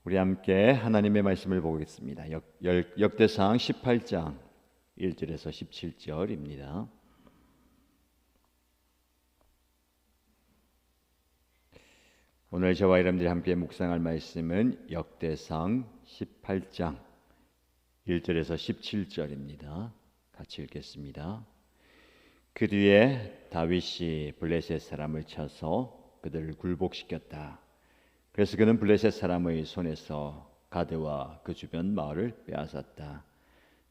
우리 함께 하나님의 말씀을 보겠습니다. 역대상 18장 1절에서 17절입니다. 오늘 저와 여러분들이 함께 묵상할 말씀은 역대상 18장 1절에서 17절입니다. 같이 읽겠습니다. 그 뒤에 다윗이 블레셋 사람을 쳐서 그들을 굴복시켰다. 그래서 그는 블레셋 사람의 손에서 가드와 그 주변 마을을 빼앗았다.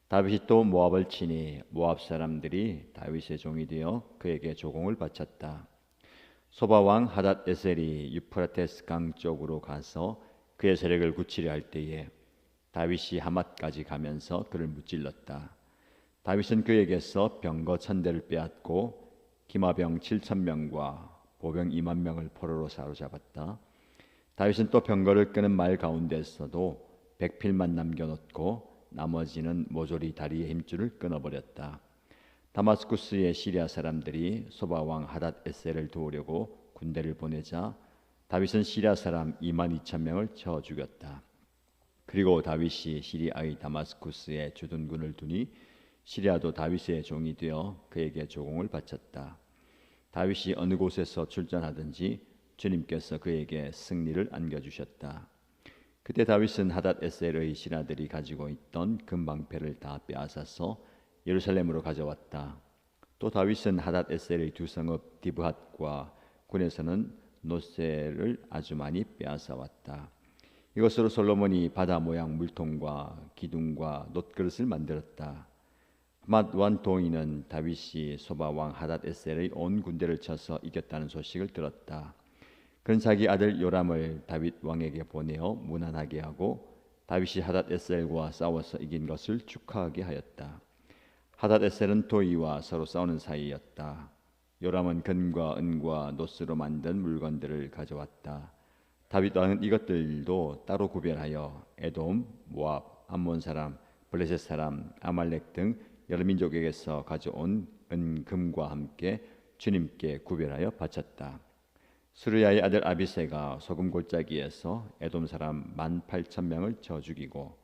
다윗이 또 모압을 치니 모압 사람들이 다윗의 종이 되어 그에게 조공을 바쳤다. 소바 왕 하닷 에셀이 유프라테스 강 쪽으로 가서 그의 세력을 굳히려 할 때에 다윗이 하맛까지 가면서 그를 무찔렀다. 다윗은 그에게서 병거 1000대를 빼앗고 기마병 7000명과 보병 2만 명을 포로로 사로잡았다. 다윗은 또 병거를 끄는 말 가운데서도 백필만 남겨놓고 나머지는 모조리 다리의 힘줄을 끊어버렸다. 다마스쿠스의 시리아 사람들이 소바 왕 하닷 에셀을 도우려고 군대를 보내자 다윗은 시리아 사람 2만 2천 명을 쳐 죽였다. 그리고 다윗이 시리아의 다마스쿠스에 주둔군을 두니 시리아도 다윗의 종이 되어 그에게 조공을 바쳤다. 다윗이 어느 곳에서 출전하든지 주님께서 그에게 승리를 안겨주셨다. 그때 다윗은 하닷 에셀의 신하들이 가지고 있던 금방패를 다 빼앗아서 예루살렘으로 가져왔다. 또 다윗은 하닷 에셀의 두 성읍 디브핫과 군에서는 노새를 아주 많이 빼앗아 왔다. 이것으로 솔로몬이 바다 모양 물통과 기둥과 놋그릇을 만들었다. 하맛 왕 도이는 다윗이 소바 왕 하닷 에셀의 온 군대를 쳐서 이겼다는 소식을 들었다. 그는 자기 아들 요람을 다윗 왕에게 보내어 무난하게 하고 다윗이 하닷 에셀과 싸워서 이긴 것을 축하하게 하였다. 하닷 에셀은 도이와 서로 싸우는 사이였다. 요람은 금과 은과 놋으로 만든 물건들을 가져왔다. 다윗 왕은 이것들도 따로 구별하여 에돔, 모압, 암몬 사람, 블레셋 사람, 아말렉 등 여러 민족에게서 가져온 은, 금과 함께 주님께 구별하여 바쳤다. 수르야의 아들 아비새가 소금 골짜기에서 에돔 사람 18,000명을 쳐 죽이고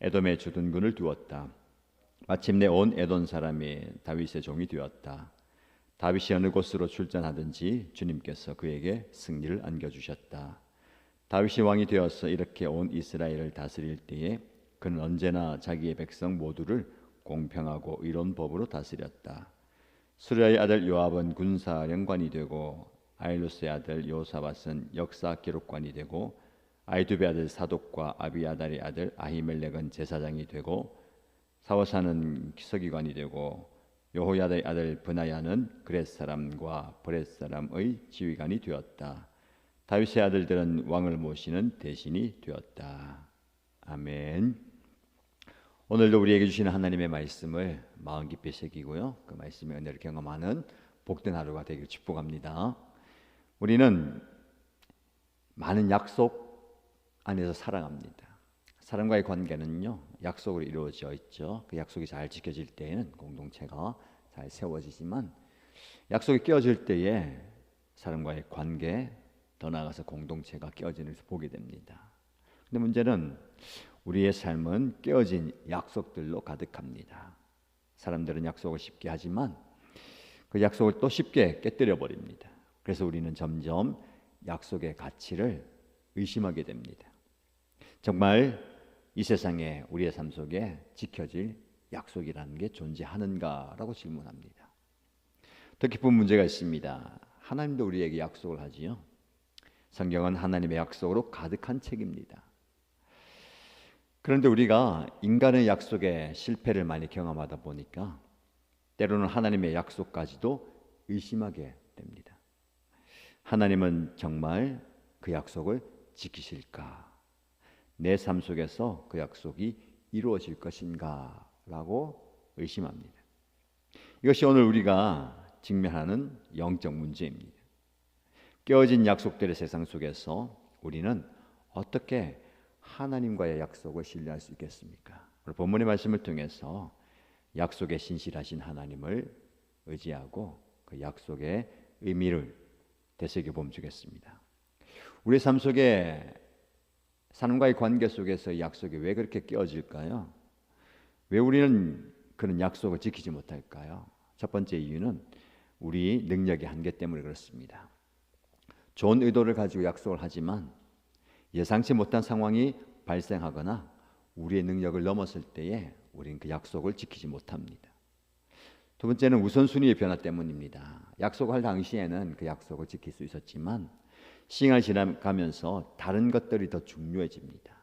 에돔의 주둔군을 두었다. 마침내 온 에돔 사람이 다윗의 종이 되었다. 다윗이 어느 곳으로 출전하든지 주님께서 그에게 승리를 안겨주셨다. 다윗이 왕이 되어서 이렇게 온 이스라엘을 다스릴 때에 그는 언제나 자기의 백성 모두를 공평하고 의로운 법으로 다스렸다. 수르야의 아들 요압은 군사령관이 되고 아일루스의 아들 요사밧은 역사 기록관이 되고 아이두베 아들 사독과 아비아달의 아들 아히멜렉은 제사장이 되고 사워사는 서기관이 되고 여호야다의 아들 브나야는 그렛 사람과 브렛 사람의 지휘관이 되었다. 다윗의 아들들은 왕을 모시는 대신이 되었다. 아멘. 오늘도 우리에게 주시는 하나님의 말씀을 마음 깊이 새기고요, 그 말씀의 은혜를 경험하는 복된 하루가 되길 축복합니다. 우리는 많은 약속 안에서 살아갑니다. 사람과의 관계는요, 약속으로 이루어져 있죠. 그 약속이 잘 지켜질 때에는 공동체가 잘 세워지지만 약속이 깨어질 때에 사람과의 관계, 더 나아가서 공동체가 깨어지는 것을 보게 됩니다. 근데 문제는 우리의 삶은 깨어진 약속들로 가득합니다. 사람들은 약속을 쉽게 하지만 그 약속을 또 쉽게 깨뜨려 버립니다. 그래서 우리는 점점 약속의 가치를 의심하게 됩니다. 정말 이 세상에 우리의 삶 속에 지켜질 약속이라는 게 존재하는가라고 질문합니다. 더 깊은 문제가 있습니다. 하나님도 우리에게 약속을 하지요. 성경은 하나님의 약속으로 가득한 책입니다. 그런데 우리가 인간의 약속에 실패를 많이 경험하다 보니까 때로는 하나님의 약속까지도 의심하게 됩니다. 하나님은 정말 그 약속을 지키실까? 내 삶 속에서 그 약속이 이루어질 것인가? 라고 의심합니다. 이것이 오늘 우리가 직면하는 영적 문제입니다. 깨어진 약속들의 세상 속에서 우리는 어떻게 하나님과의 약속을 신뢰할 수 있겠습니까? 오늘 본문의 말씀을 통해서 약속에 신실하신 하나님을 의지하고 그 약속의 의미를 되새겨 보면 좋겠습니다. 우리 삶 속에 사람과의 관계 속에서 약속이 왜 그렇게 깨어질까요? 왜 우리는 그런 약속을 지키지 못할까요? 첫 번째 이유는 우리 능력의 한계 때문에 그렇습니다. 좋은 의도를 가지고 약속을 하지만 예상치 못한 상황이 발생하거나 우리의 능력을 넘었을 때에 우리는 그 약속을 지키지 못합니다. 두 번째는 우선순위의 변화 때문입니다. 약속할 당시에는 그 약속을 지킬 수 있었지만 시간이 지나가면서 다른 것들이 더 중요해집니다.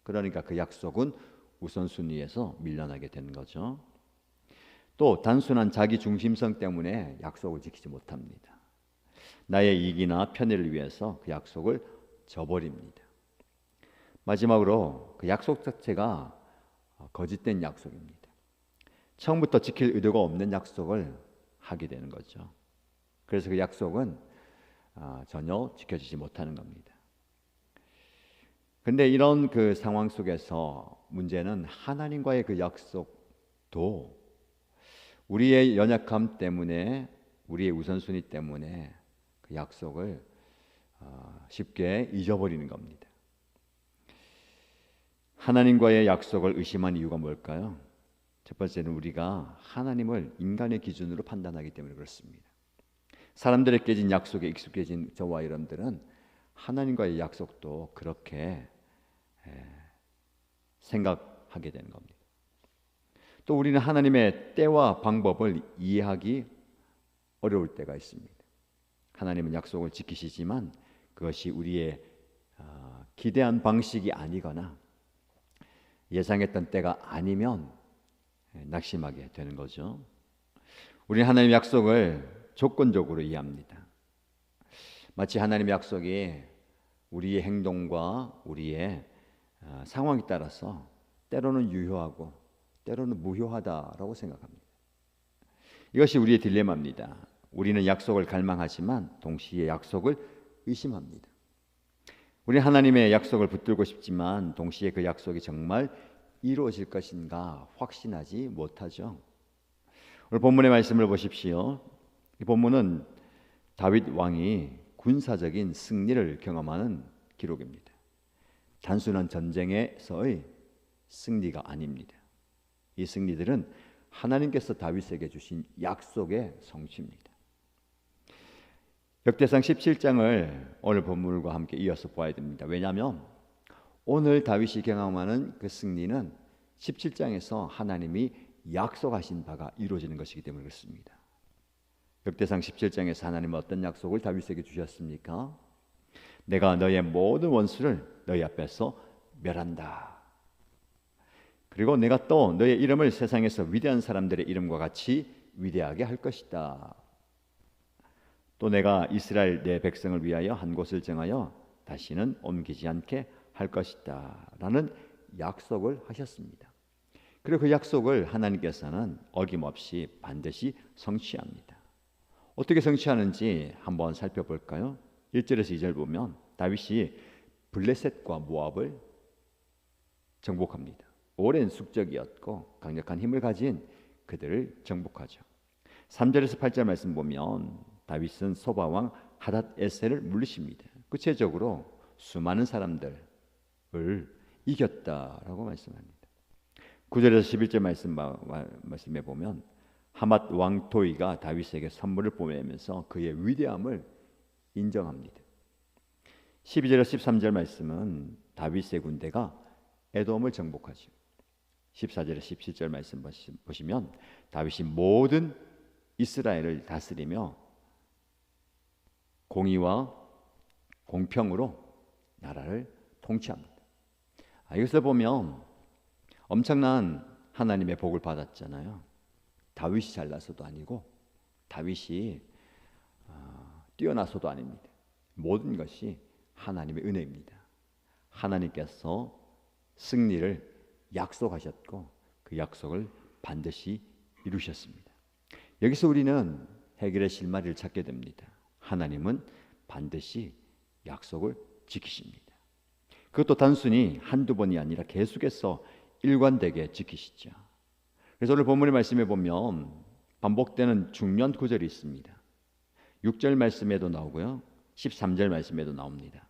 그러니까 그 약속은 우선순위에서 밀려나게 되는 거죠. 또 단순한 자기 중심성 때문에 약속을 지키지 못합니다. 나의 이익이나 편의를 위해서 그 약속을 저버립니다. 마지막으로 그 약속 자체가 거짓된 약속입니다. 처음부터 지킬 의도가 없는 약속을 하게 되는 거죠. 그래서 그 약속은 전혀 지켜지지 못하는 겁니다. 근데 이런 그 상황 속에서 문제는 하나님과의 그 약속도 우리의 연약함 때문에, 우리의 우선순위 때문에 그 약속을 쉽게 잊어버리는 겁니다. 하나님과의 약속을 의심한 이유가 뭘까요? 첫 번째는 우리가 하나님을 인간의 기준으로 판단하기 때문에 그렇습니다. 사람들의 깨진 약속에 익숙해진 저와 여러분들은 하나님과의 약속도 그렇게 생각하게 되는 겁니다. 또 우리는 하나님의 때와 방법을 이해하기 어려울 때가 있습니다. 하나님은 약속을 지키시지만 그것이 우리의 기대한 방식이 아니거나 예상했던 때가 아니면 낙심하게 되는 거죠. 우리는 하나님의 약속을 조건적으로 이해합니다. 마치 하나님의 약속이 우리의 행동과 우리의 상황에 따라서 때로는 유효하고 때로는 무효하다라고 생각합니다. 이것이 우리의 딜레마입니다. 우리는 약속을 갈망하지만 동시에 약속을 의심합니다. 우리는 하나님의 약속을 붙들고 싶지만 동시에 그 약속이 정말 이루어질 것인가 확신하지 못하죠. 오늘 본문의 말씀을 보십시오. 이 본문은 다윗 왕이 군사적인 승리를 경험하는 기록입니다. 단순한 전쟁에서의 승리가 아닙니다. 이 승리들은 하나님께서 다윗에게 주신 약속의 성취입니다. 역대상 17장을 오늘 본문과 함께 이어서 보아야 됩니다. 왜냐하면 오늘 다윗이 경험하는 그 승리는 17장에서 하나님이 약속하신 바가 이루어지는 것이기 때문에 그렇습니다. 역대상 17장에서 하나님은 어떤 약속을 다윗에게 주셨습니까? 내가 너의 모든 원수를 너희 앞에서 멸한다. 그리고 내가 또 너의 이름을 세상에서 위대한 사람들의 이름과 같이 위대하게 할 것이다. 또 내가 이스라엘 내 백성을 위하여 한 곳을 정하여 다시는 옮기지 않게 할 것이다 라는 약속을 하셨습니다. 그리고 그 약속을 하나님께서는 어김없이 반드시 성취합니다. 어떻게 성취하는지 한번 살펴볼까요? 1절에서 2절 보면 다윗이 블레셋과 모압을 정복합니다. 오랜 숙적이었고 강력한 힘을 가진 그들을 정복하죠. 3절에서 8절 말씀 보면 다윗은 소바왕 하닷에셀을 물리십니다. 구체적으로 수많은 사람들을 이겼다라고 말씀합니다. 9절에서 11절 말씀에 보면 하맛 왕 도이가 다윗에게 선물을 보내면서 그의 위대함을 인정합니다. 12절에서 13절 말씀은 다윗의 군대가 에돔을 정복하죠. 14절에서 17절 말씀 보시면 다윗이 모든 이스라엘을 다스리며 공의와 공평으로 나라를 통치합니다. 이것을 보면 엄청난 하나님의 복을 받았잖아요. 다윗이 잘나서도 아니고 다윗이 뛰어나서도 아닙니다. 모든 것이 하나님의 은혜입니다. 하나님께서 승리를 약속하셨고 그 약속을 반드시 이루셨습니다. 여기서 우리는 해결의 실마리를 찾게 됩니다. 하나님은 반드시 약속을 지키십니다. 그것도 단순히 한두 번이 아니라 계속해서 일관되게 지키시죠. 그래서 오늘 본문의 말씀에 보면 반복되는 중요한 구절이 있습니다. 6절 말씀에도 나오고요. 13절 말씀에도 나옵니다.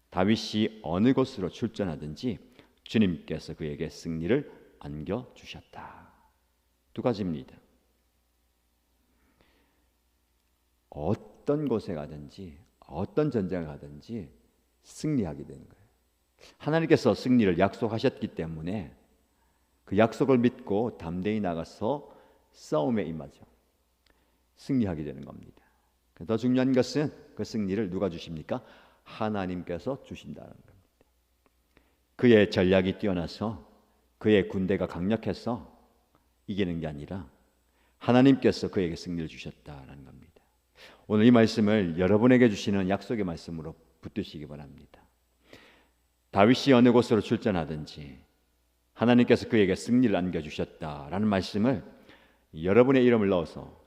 다윗이 어느 곳으로 출전하든지 주님께서 그에게 승리를 안겨주셨다. 두 가지입니다. 어떤 곳에 가든지 어떤 전쟁을 가든지 승리하게 되는 거예요. 하나님께서 승리를 약속하셨기 때문에 그 약속을 믿고 담대히 나가서 싸움에 임하죠. 승리하게 되는 겁니다. 더 중요한 것은 그 승리를 누가 주십니까? 하나님께서 주신다는 겁니다. 그의 전략이 뛰어나서 그의 군대가 강력해서 이기는 게 아니라 하나님께서 그에게 승리를 주셨다는 겁니다. 오늘 이 말씀을 여러분에게 주시는 약속의 말씀으로 붙드시기 바랍니다. 다윗이 어느 곳으로 출전하든지 하나님께서 그에게 승리를 안겨주셨다라는 말씀을 여러분의 이름을 넣어서,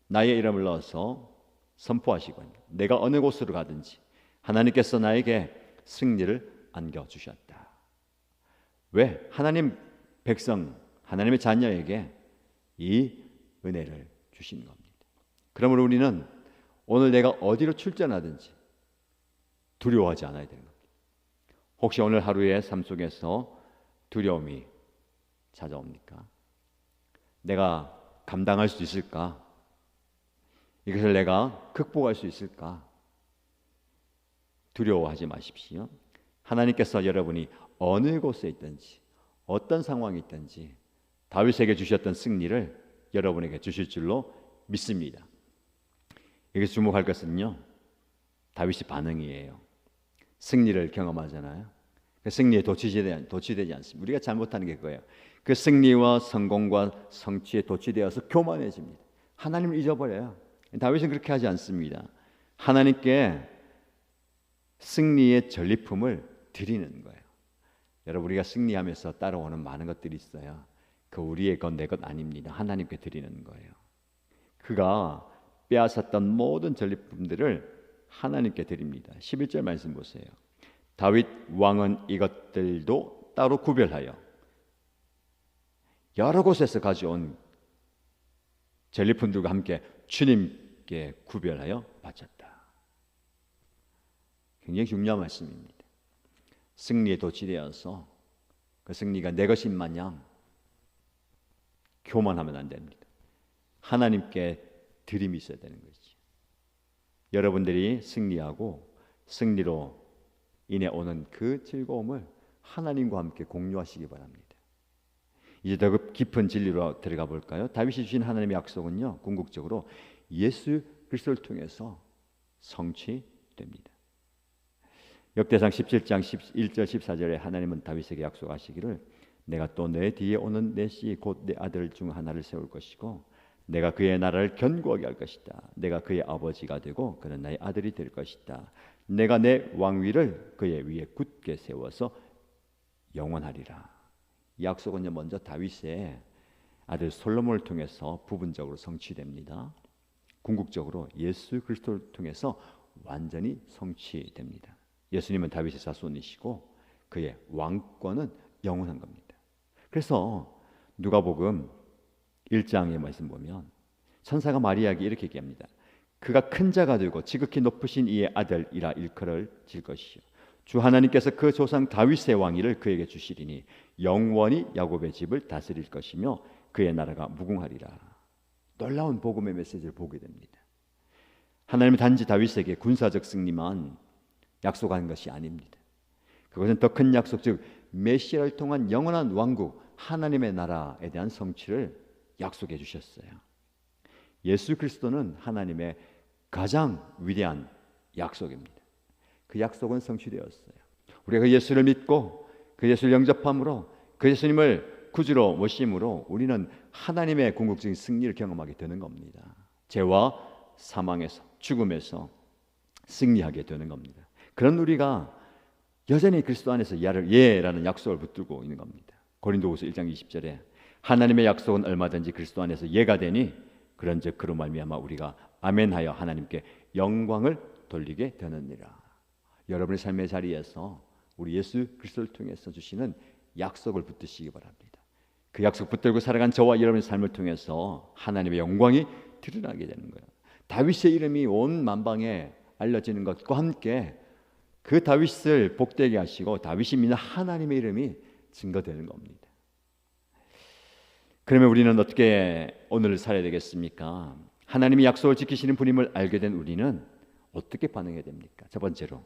나의 이름을 넣어서 선포하시고요. 내가 어느 곳으로 가든지 하나님께서 나에게 승리를 안겨주셨다. 왜? 하나님 백성, 하나님의 자녀에게 이 은혜를 주시는 겁니다. 그러므로 우리는 오늘 내가 어디로 출전하든지 두려워하지 않아야 되는 겁니다. 혹시 오늘 하루의 삶 속에서 두려움이 찾아옵니까? 내가 감당할 수 있을까? 이것을 내가 극복할 수 있을까? 두려워하지 마십시오. 하나님께서 여러분이 어느 곳에 있든지 어떤 상황이 있든지 다윗에게 주셨던 승리를 여러분에게 주실 줄로 믿습니다. 여기서 주목할 것은요, 다윗의 반응이에요. 승리를 경험하잖아요. 그 승리에 도취되지 않습니다. 우리가 잘못하는 게 그거예요. 그 승리와 성공과 성취에 도취되어서 교만해집니다. 하나님을 잊어버려요. 다윗은 그렇게 하지 않습니다. 하나님께 승리의 전리품을 드리는 거예요. 여러분, 우리가 승리하면서 따라오는 많은 것들이 있어요. 그 우리의 것, 내 것 아닙니다. 하나님께 드리는 거예요. 그가 빼앗았던 모든 전리품들을 하나님께 드립니다. 11절 말씀 보세요. 다윗 왕은 이것들도 따로 구별하여 여러 곳에서 가져온 전리품들과 함께 주님께 구별하여 바쳤다. 굉장히 중요한 말씀입니다. 승리에 도취되어서 그 승리가 내 것인 마냥 교만하면 안 됩니다. 하나님께 드림이 있어야 되는 거죠. 여러분들이 승리하고 승리로 인해 오는 그 즐거움을 하나님과 함께 공유하시기 바랍니다. 이제 더 깊은 진리로 들어가 볼까요? 다윗이 주신 하나님의 약속은요, 궁극적으로 예수 그리스도를 통해서 성취됩니다. 역대상 17장 11절 14절에 하나님은 다윗에게 약속하시기를 내가 또 내 뒤에 오는 내 씨 곧 내 아들 중 하나를 세울 것이고 내가 그의 나라를 견고하게 할 것이다. 내가 그의 아버지가 되고 그는 나의 아들이 될 것이다. 내가 내 왕위를 그의 위에 굳게 세워서 영원하리라. 이 약속은 먼저 다윗의 아들 솔로몬을 통해서 부분적으로 성취됩니다. 궁극적으로 예수 그리스도를 통해서 완전히 성취됩니다. 예수님은 다윗의 자손이시고 그의 왕권은 영원한 겁니다. 그래서 누가복음 1장의 말씀 보면 천사가 마리아에게 이렇게 얘기합니다. 그가 큰 자가 되고 지극히 높으신 이의 아들이라 일컬을 질 것이요 주 하나님께서 그 조상 다윗의 왕위를 그에게 주시리니 영원히 야곱의 집을 다스릴 것이며 그의 나라가 무궁하리라. 놀라운 복음의 메시지를 보게 됩니다. 하나님은 단지 다윗에게 군사적 승리만 약속한 것이 아닙니다. 그것은 더 큰 약속, 즉 메시아를 통한 영원한 왕국 하나님의 나라에 대한 성취를 약속해 주셨어요. 예수 그리스도는 하나님의 가장 위대한 약속입니다. 그 약속은 성취되었어요. 우리가 그 예수를 믿고 그 예수를 영접함으로 그 예수님을 구주로 모심으로 우리는 하나님의 궁극적인 승리를 경험하게 되는 겁니다. 죄와 사망에서, 죽음에서 승리하게 되는 겁니다. 그런 우리가 여전히 그리스도 안에서 예라는 약속을 붙들고 있는 겁니다. 고린도후서 1장 20절에 하나님의 약속은 얼마든지 그리스도 안에서 예가 되니 그런즉 그로 말미암아 우리가 아멘하여 하나님께 영광을 돌리게 되느니라. 여러분의 삶의 자리에서 우리 예수 그리스도를 통해서 주시는 약속을 붙드시기 바랍니다. 그 약속 붙들고 살아간 저와 여러분의 삶을 통해서 하나님의 영광이 드러나게 되는 거예요. 다윗의 이름이 온 만방에 알려지는 것과 함께 그 다윗을 복되게 하시고 다윗이 믿는 하나님의 이름이 증거되는 겁니다. 그러면 우리는 어떻게 오늘을 살아야 되겠습니까? 하나님이 약속을 지키시는 분임을 알게 된 우리는 어떻게 반응해야 됩니까? 첫 번째로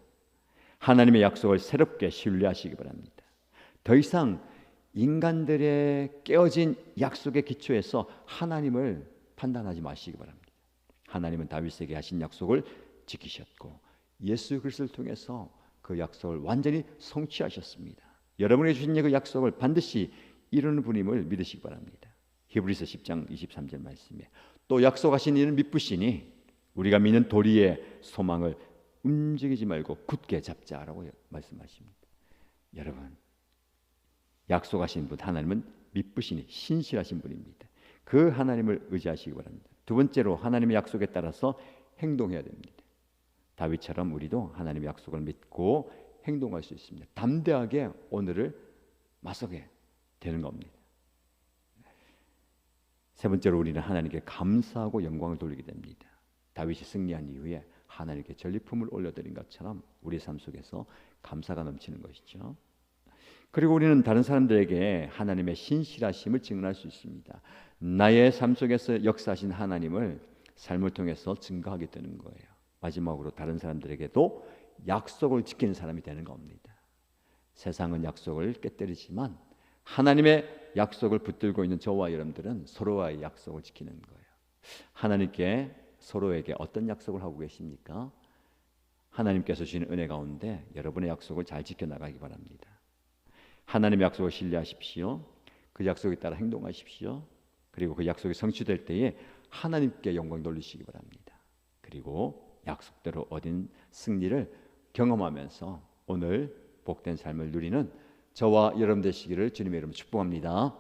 하나님의 약속을 새롭게 신뢰하시기 바랍니다. 더 이상 인간들의 깨어진 약속의 기초에서 하나님을 판단하지 마시기 바랍니다. 하나님은 다윗에게 하신 약속을 지키셨고 예수 그리스도를 통해서 그 약속을 완전히 성취하셨습니다. 여러분에게 주신 그 약속을 반드시 이루는 분임을 믿으시기 바랍니다. 히브리서 10장 23절 말씀에 또 약속하신 이는 믿으시니 우리가 믿는 도리의 소망을 움직이지 말고 굳게 잡자라고 말씀하십니다. 여러분, 약속하신 분 하나님은 믿으시니 신실하신 분입니다. 그 하나님을 의지하시기 바랍니다. 두 번째로 하나님의 약속에 따라서 행동해야 됩니다. 다윗처럼 우리도 하나님의 약속을 믿고 행동할 수 있습니다. 담대하게 오늘을 맞서게 되는 겁니다. 세 번째로 우리는 하나님께 감사하고 영광을 돌리게 됩니다. 다윗이 승리한 이후에 하나님께 전리품을 올려드린 것처럼 우리 삶 속에서 감사가 넘치는 것이죠. 그리고 우리는 다른 사람들에게 하나님의 신실하심을 증언할 수 있습니다. 나의 삶 속에서 역사하신 하나님을 삶을 통해서 증거하게 되는 거예요. 마지막으로 다른 사람들에게도 약속을 지키는 사람이 되는 겁니다. 세상은 약속을 깨뜨리지만 하나님의 약속을 붙들고 있는 저와 여러분들은 서로와의 약속을 지키는 거예요. 하나님께 서로에게 어떤 약속을 하고 계십니까? 하나님께서 주시는 은혜 가운데 여러분의 약속을 잘 지켜나가기 바랍니다. 하나님의 약속을 신뢰하십시오. 그 약속에 따라 행동하십시오. 그리고 그 약속이 성취될 때에 하나님께 영광 돌리시기 바랍니다. 그리고 약속대로 얻은 승리를 경험하면서 오늘 복된 삶을 누리는 저와 여러분 되시기를 주님의 이름으로 축복합니다.